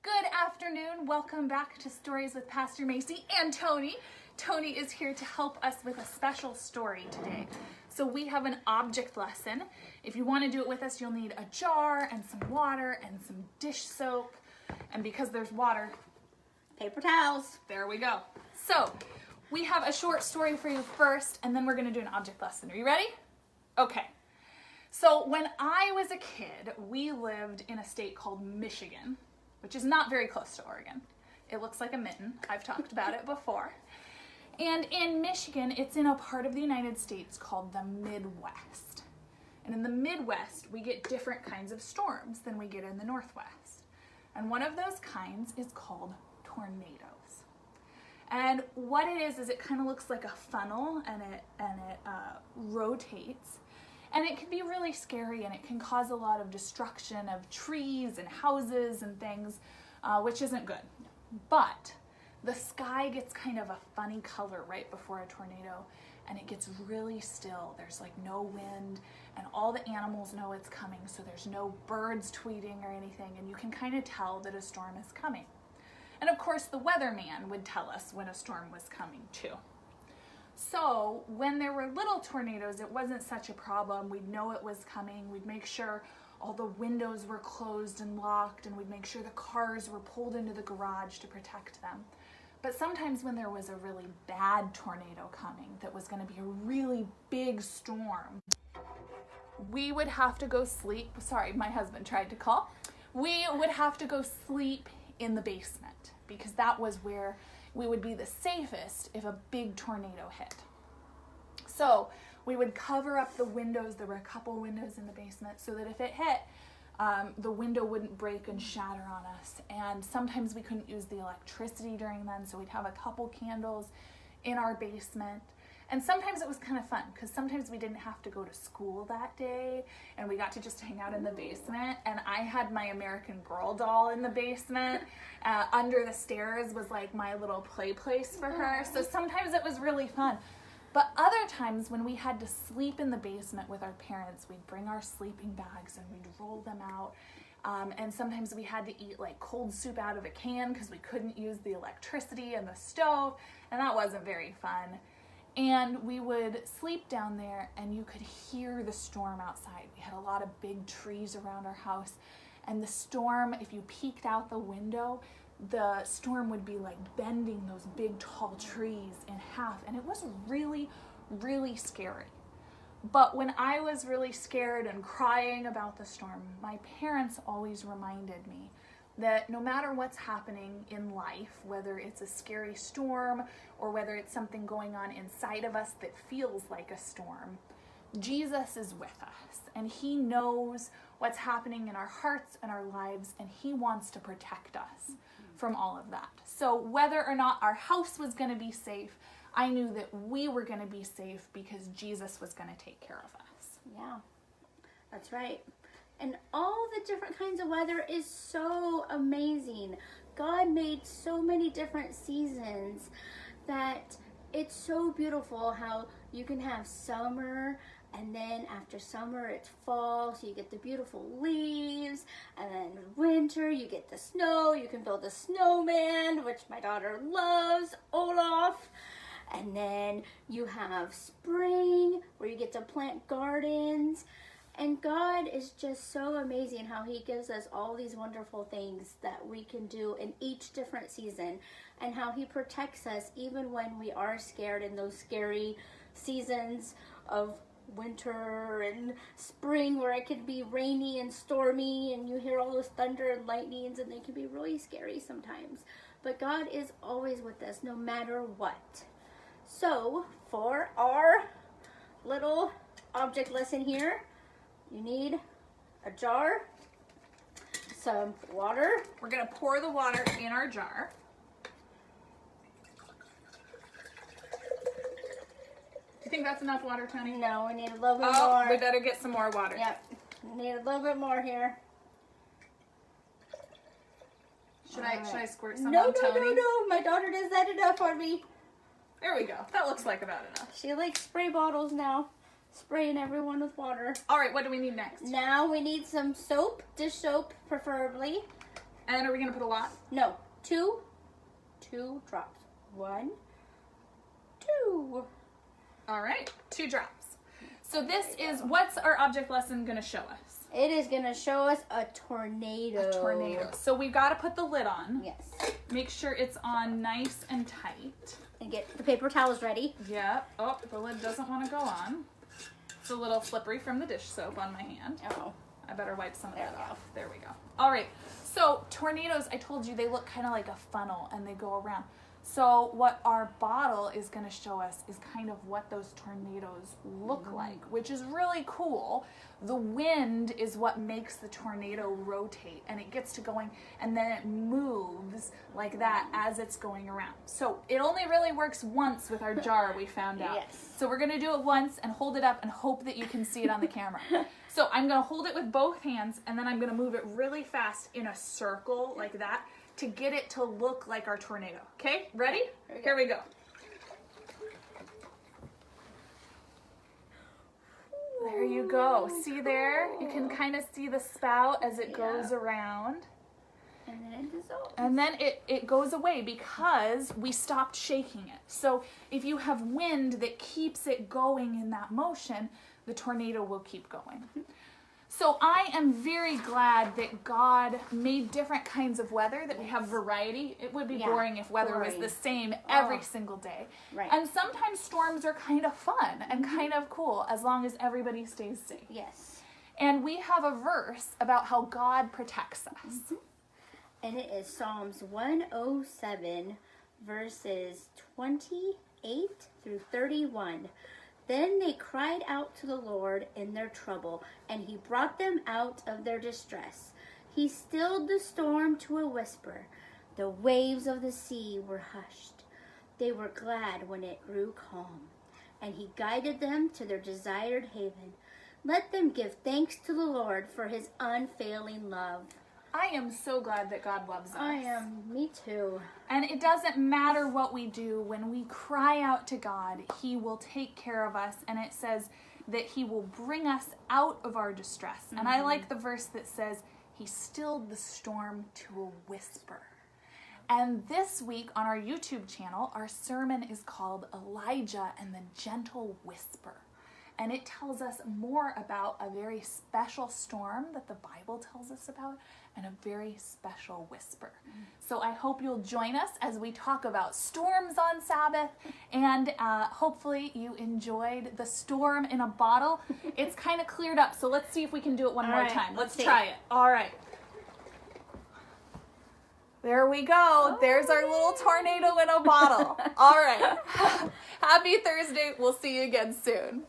Good afternoon. Welcome back to Stories with Pastor Macy and Toni. Toni is here to help us with a special story today. So we have an object lesson. If you want to do it with us, you'll need a jar and some water and some dish soap. And because there's water, paper towels. There we go. So we have a short story for you first, and then we're going to do an object lesson. Are you ready? Okay. So when I was a kid, we lived in a state called Michigan, which is not very close to Oregon. It looks like a mitten. I've talked about it before. And in Michigan, it's in a part of the United States called the Midwest. And in the Midwest, we get different kinds of storms than we get in the Northwest. And one of those kinds is called tornadoes. And what it is it kind of looks like a funnel, and it rotates. And it can be really scary, and it can cause a lot of destruction of trees and houses and things, which isn't good. But the sky gets kind of a funny color right before a tornado, and it gets really still. There's like no wind, and all the animals know it's coming, so there's no birds tweeting or anything, and you can kind of tell that a storm is coming. And of course, the weatherman would tell us when a storm was coming too. So when there were little tornadoes, it wasn't such a problem. We'd know it was coming. We'd make sure all the windows were closed and locked, and we'd make sure the cars were pulled into the garage to protect them. But sometimes when there was a really bad tornado coming that was going to be a really big storm, we would have to go sleep. Sorry, my husband tried to call. We would have to go sleep in the basement because that was where we would be the safest if a big tornado hit. So we would cover up the windows. There were a couple windows in the basement so that if it hit, the window wouldn't break and shatter on us. And sometimes we couldn't use the electricity during then, so we'd have a couple candles in our basement. And sometimes it was kind of fun because sometimes we didn't have to go to school that day and we got to just hang out in the basement. And I had my American Girl doll in the basement. Under the stairs was like my little play place for her. So sometimes it was really fun. But other times when we had to sleep in the basement with our parents, we'd bring our sleeping bags and we'd roll them out. And sometimes we had to eat like cold soup out of a can because we couldn't use the electricity and the stove. And that wasn't very fun. And we would sleep down there and you could hear the storm outside. We had a lot of big trees around our house. And the storm, if you peeked out the window, the storm would be like bending those big tall trees in half. And it was really, really scary. But when I was really scared and crying about the storm, my parents always reminded me that no matter what's happening in life, whether it's a scary storm or whether it's something going on inside of us that feels like a storm, Jesus is with us and he knows what's happening in our hearts and our lives, and he wants to protect us from all of that. So whether or not our house was going to be safe, I knew that we were going to be safe because Jesus was going to take care of us. Yeah, that's right. And all the different kinds of weather is so amazing. God made so many different seasons that it's so beautiful how you can have summer, and then after summer it's fall, so you get the beautiful leaves, and then winter you get the snow. You can build a snowman, which my daughter loves, Olaf. And then you have spring where you get to plant gardens. And God is just so amazing how he gives us all these wonderful things that we can do in each different season, and how he protects us even when we are scared in those scary seasons of winter and spring where it can be rainy and stormy and you hear all those thunder and lightnings and they can be really scary sometimes. But God is always with us no matter what. So for our little object lesson here, you need a jar, some water. We're going to pour the water in our jar. Do you think that's enough water, Toni? No, we need a little bit more. Oh, we better get some more water. Yep, we need a little bit more here. Should I squirt some No, on Toni? no. My daughter does that enough for me. There we go. That looks like about enough. She likes spray bottles now. Spraying everyone with water. All right, what do we need next? Now we need some soap, dish soap preferably. And are we going to put a lot? No, two drops. 1, 2. All right, 2 drops. So this is, what's our object lesson going to show us? It is going to show us a tornado. A tornado. So we've got to put the lid on. Yes. Make sure it's on nice and tight. And get the paper towels ready. Yep. Oh, the lid doesn't want to go on. It's a little slippery from the dish soap on my hand. Oh. I better wipe some of There that we go. off. There we go. All right. So tornadoes, I told you, they look kind of like a funnel and they go around. So what our bottle is going to show us is kind of what those tornadoes look like, which is really cool. The wind is what makes the tornado rotate, and it gets to going, and then it moves like that as it's going around. So it only really works once with our jar, we found out. Yes. So we're going to do it once and hold it up and hope that you can see it on the camera. So I'm going to hold it with both hands, and then I'm going to move it really fast in a circle like that to get it to look like our tornado. Okay, ready? Here we go. There you go. See there? You can kind of see the spout as it goes around. And then it dissolves. And then it goes away because we stopped shaking it. So if you have wind that keeps it going in that motion, the tornado will keep going. So I am very glad that God made different kinds of weather, that we have variety. It would be boring if weather was the same every single day. Right. And sometimes storms are kind of fun and kind of cool as long as everybody stays safe. Yes. And we have a verse about how God protects us. And it is Psalms 107, verses 28 through 31. Then they cried out to the Lord in their trouble, and he brought them out of their distress. He stilled the storm to a whisper. The waves of the sea were hushed. They were glad when it grew calm, and he guided them to their desired haven. Let them give thanks to the Lord for his unfailing love. I am so glad that God loves us. I am. Me too. And it doesn't matter what we do. When we cry out to God, he will take care of us. And it says that he will bring us out of our distress. And I like the verse that says, he stilled the storm to a whisper. And this week on our YouTube channel, our sermon is called Elijah and the Gentle Whisper. And it tells us more about a very special storm that the Bible tells us about and a very special whisper. So I hope you'll join us as we talk about storms on Sabbath, and hopefully you enjoyed the storm in a bottle. It's kind of cleared up, so let's see if we can do it one more time. Let's try it. All right. There we go. There's our little tornado in a bottle. All right. Happy Thursday. We'll see you again soon.